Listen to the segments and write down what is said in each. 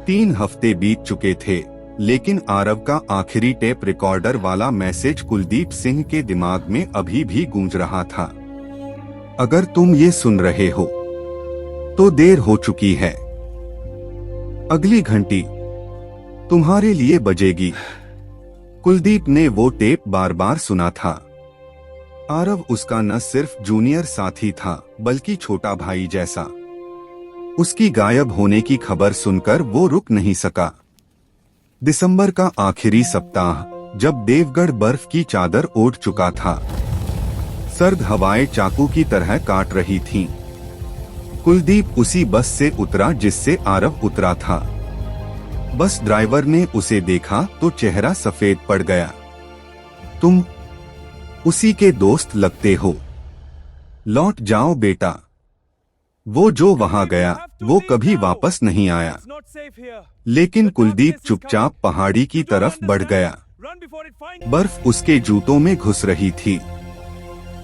3 हफ्ते बीत चुके थे, लेकिन आरव का आखिरी टेप रिकॉर्डर वाला मैसेज कुलदीप सिंह के दिमाग में अभी भी गूंज रहा था। अगर तुम ये सुन रहे हो तो देर हो चुकी है। अगली घंटी तुम्हारे लिए बजेगी। कुलदीप ने वो टेप बार बार सुना था। आरव उसका न सिर्फ जूनियर साथी था, बल्कि छोटा भाई जैसा। उसकी गायब होने की खबर सुनकर वो रुक नहीं सका। दिसंबर का आखिरी सप्ताह, जब देवगढ़ बर्फ की चादर ओढ़ चुका था, सर्द हवाएं चाकू की तरह काट रही थीं। कुलदीप उसी बस से उतरा जिससे आरव उतरा था। बस ड्राइवर ने उसे देखा तो चेहरा सफेद पड़ गया। तुम उसी के दोस्त लगते हो। लौट जाओ बेटा। वो जो वहां गया वो कभी वापस नहीं आया। लेकिन कुलदीप चुपचाप पहाड़ी की तरफ बढ़ गया। बर्फ उसके जूतों में घुस रही थी।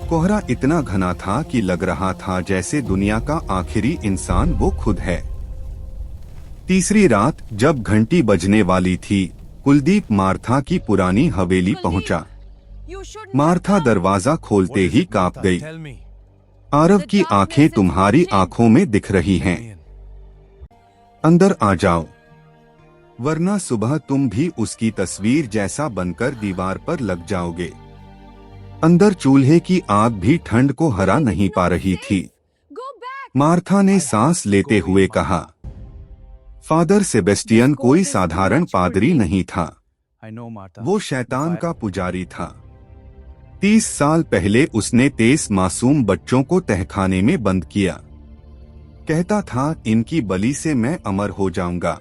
कोहरा इतना घना था कि लग रहा था जैसे दुनिया का आखिरी इंसान वो खुद है। तीसरी रात जब घंटी बजने वाली थी, कुलदीप मार्था की पुरानी हवेली पहुंचा। मार्था दरवाजा खोलते ही कांप गई। आरव की आंखें तुम्हारी आंखों में दिख रही हैं। अंदर आ जाओ, वरना सुबह तुम भी उसकी तस्वीर जैसा बनकर दीवार पर लग जाओगे। अंदर चूल्हे की आग भी ठंड को हरा नहीं पा रही थी। मार्था ने सांस लेते हुए कहा, फादर सेबेस्टियन कोई साधारण पादरी नहीं था। वो शैतान का पुजारी था। 30 साल पहले उसने 23 मासूम बच्चों को तहखाने में बंद किया। कहता था, इनकी बलि से मैं अमर हो जाऊंगा।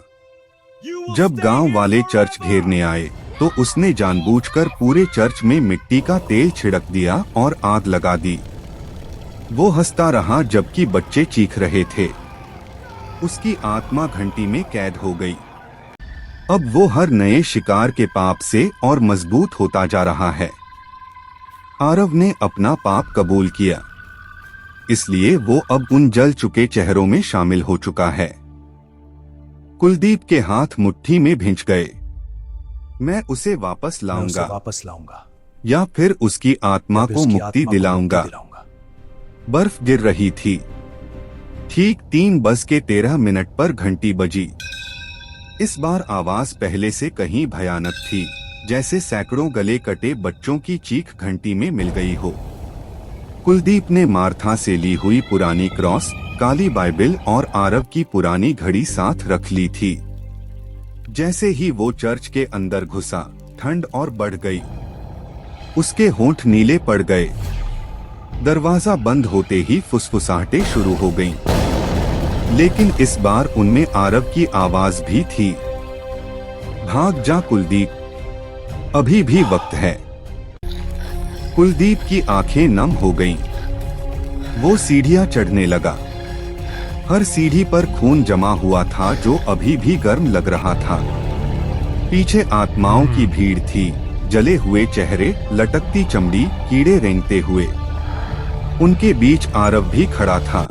जब गांव वाले चर्च घेरने आए तो उसने जानबूझकर पूरे चर्च में मिट्टी का तेल छिड़क दिया और आग लगा दी। वो हंसता रहा जबकि बच्चे चीख रहे थे। उसकी आत्मा घंटी में कैद हो गई। अब वो हर नए शिकार के पाप से और मजबूत होता जा रहा है। आरव ने अपना पाप कबूल किया, इसलिए वो अब उन जल चुके चेहरों में शामिल हो चुका है। कुलदीप के हाथ मुट्ठी में भिंच गए। मैं उसे वापस लाऊंगा या फिर उसकी आत्मा को मुक्ति दिलाऊंगा। बर्फ गिर रही थी। ठीक 3 बज के 13 मिनट पर घंटी बजी। इस बार आवाज पहले से कहीं भयानक थी, जैसे सैकड़ों गले कटे बच्चों की चीख घंटी में मिल गई हो। कुलदीप ने मार्था से ली हुई पुरानी क्रॉस, काली बाइबिल और आरव की पुरानी घड़ी साथ रख ली थी। जैसे ही वो चर्च के अंदर घुसा, ठंड और बढ़ गई। उसके होंठ नीले पड़ गए। दरवाजा बंद होते ही फुसफुसाहटें शुरू हो गईं। लेकिन इस बार उनमें आरव की आवाज भी थी। भाग जा कुलदीप, अभी भी वक्त है। कुलदीप की आंखें नम हो गईं। वो सीढ़ियां चढ़ने लगा। हर सीढ़ी पर खून जमा हुआ था जो अभी भी गर्म लग रहा था। पीछे आत्माओं की भीड़ थी, जले हुए चेहरे, लटकती चमड़ी, कीड़े रेंगते हुए। उनके बीच आरव भी खड़ा था।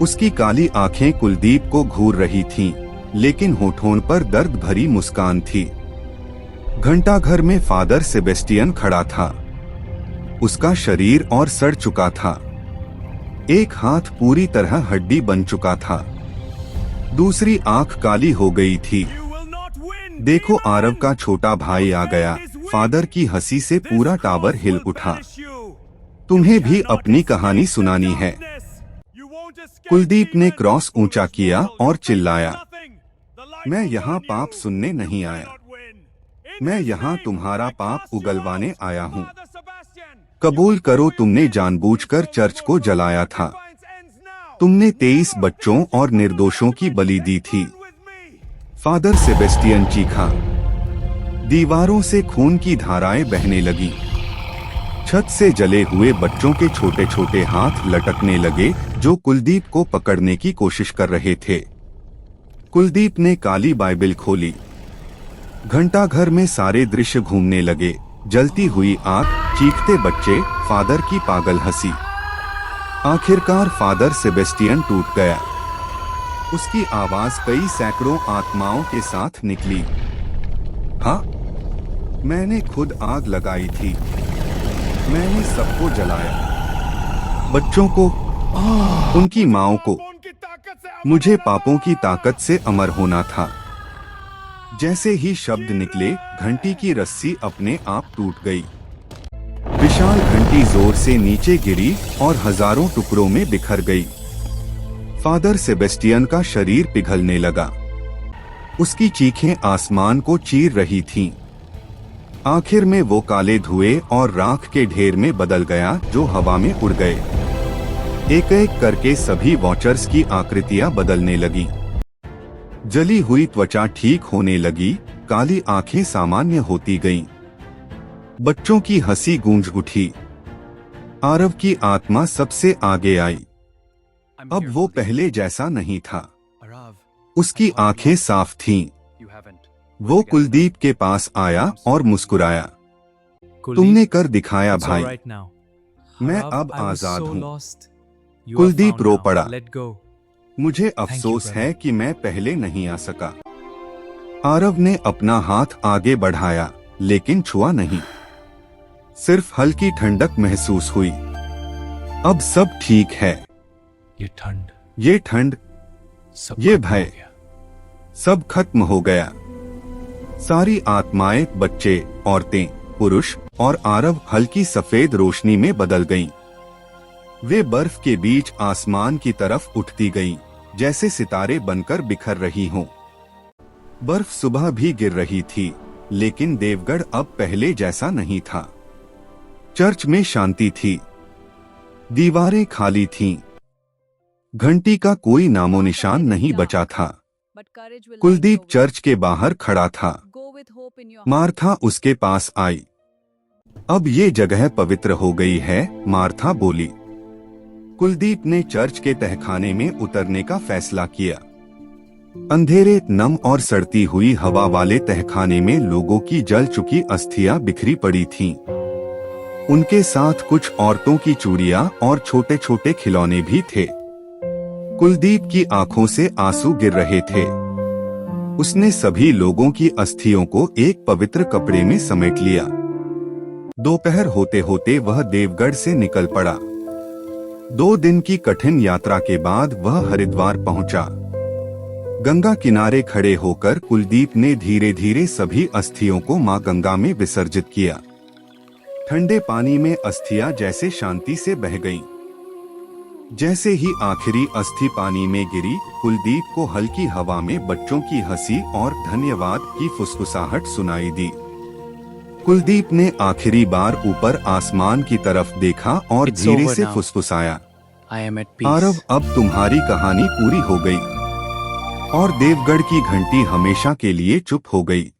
उसकी काली आंखें कुलदीप को घूर रही थीं, लेकिन होठों पर दर्द भरी मुस्कान थी। घंटाघर में फादर सेबेस्टियन खड़ा था। उसका शरीर और सड़ चुका था। एक हाथ पूरी तरह हड्डी बन चुका था। दूसरी आंख काली हो गई थी। देखो, आरव का छोटा भाई आ गया। फादर की हंसी से पूरा टावर हिल उठा। तुम्हें भी अपनी कहानी सुनानी है। कुलदीप ने क्रॉस ऊंचा किया और चिल्लाया, मैं यहाँ पाप सुनने नहीं आया, मैं यहाँ तुम्हारा पाप उगलवाने आया हूँ। कबूल करो, तुमने जानबूझकर चर्च को जलाया था। तुमने 23 बच्चों और निर्दोषों की बलि दी थी। फादर सेबेस्टियन चीखा। दीवारों से खून की धाराएं बहने लगी। छत से जले हुए बच्चों के छोटे छोटे हाथ लटकने लगे जो कुलदीप को पकड़ने की कोशिश कर रहे थे। कुलदीप ने काली बाइबिल खोली। घंटाघर में सारे दृश्य घूमने लगे। जलती हुई आग, चीखते बच्चे, फादर की पागल हंसी। आखिरकार फादर सेबेस्टियन टूट गया। उसकी आवाज कई सैकड़ों आत्माओं के साथ निकली। हाँ, मैंने खुद आग लगाई थी। मैंने सबको जलाया, बच्चों को, उनकी माँओं को। मुझे पापों की ताकत से अमर होना था। जैसे ही शब्द निकले, घंटी की रस्सी अपने आप टूट गई। विशाल घंटी जोर से नीचे गिरी और हजारों टुकड़ों में बिखर गई। फादर सेबेस्टियन का शरीर पिघलने लगा। उसकी चीखें आसमान को चीर रही थीं। आखिर में वो काले धुएं और राख के ढेर में बदल गया जो हवा में उड़ गए। एक एक करके सभी वॉचर्स की आकृतियां बदलने लगी। जली हुई त्वचा ठीक होने लगी, काली आंखें सामान्य होती गईं। बच्चों की हंसी गूंज उठी। आरव की आत्मा सबसे आगे आई। अब वो पहले जैसा नहीं था। उसकी आंखें साफ थीं। वो कुलदीप के पास आया और मुस्कुराया। तुमने कर दिखाया भाई, मैं अब आजाद हूँ। कुलदीप रो पड़ा। मुझे अफसोस है कि मैं पहले नहीं आ सका। आरव ने अपना हाथ आगे बढ़ाया, लेकिन छुआ नहीं। सिर्फ हल्की ठंडक महसूस हुई। अब सब ठीक है। ये ठंड, ये भय, सब खत्म हो गया। सारी आत्माएं, बच्चे, औरतें, पुरुष और आरव हल्की सफेद रोशनी में बदल गईं। वे बर्फ के बीच आसमान की तरफ उठती गईं, जैसे सितारे बनकर बिखर रही हों। बर्फ सुबह भी गिर रही थी, लेकिन देवगढ़ अब पहले जैसा नहीं था। चर्च में शांति थी। दीवारें खाली थीं। घंटी का कोई नामो निशान नहीं बचा था। कुलदीप चर्च के बाहर खड़ा था। मार्था उसके पास आई। अब ये जगह पवित्र हो गई है, मार्था बोली। कुलदीप ने चर्च के तहखाने में उतरने का फैसला किया। अंधेरे, नम और सड़ती हुई हवा वाले तहखाने में लोगों की जल चुकी अस्थियां बिखरी पड़ी थीं। उनके साथ कुछ औरतों की चूड़ियां और छोटे छोटे खिलौने भी थे। कुलदीप की आंखों से आंसू गिर रहे थे। उसने सभी लोगों की अस्थियों को एक पवित्र कपड़े में समेट लिया। दोपहर होते होते वह देवगढ़ से निकल पड़ा। 2 दिन की कठिन यात्रा के बाद वह हरिद्वार पहुंचा। गंगा किनारे खड़े होकर कुलदीप ने धीरे धीरे सभी अस्थियों को मां गंगा में विसर्जित किया। ठंडे पानी में अस्थियां जैसे शांति से बह गईं। जैसे ही आखिरी अस्थि पानी में गिरी, कुलदीप को हल्की हवा में बच्चों की हंसी और धन्यवाद की फुसफुसाहट सुनाई दी। कुलदीप ने आखिरी बार ऊपर आसमान की तरफ देखा और धीरे से फुसफुसाया, आरव, अब तुम्हारी कहानी पूरी हो गई। और देवगढ़ की घंटी हमेशा के लिए चुप हो गई।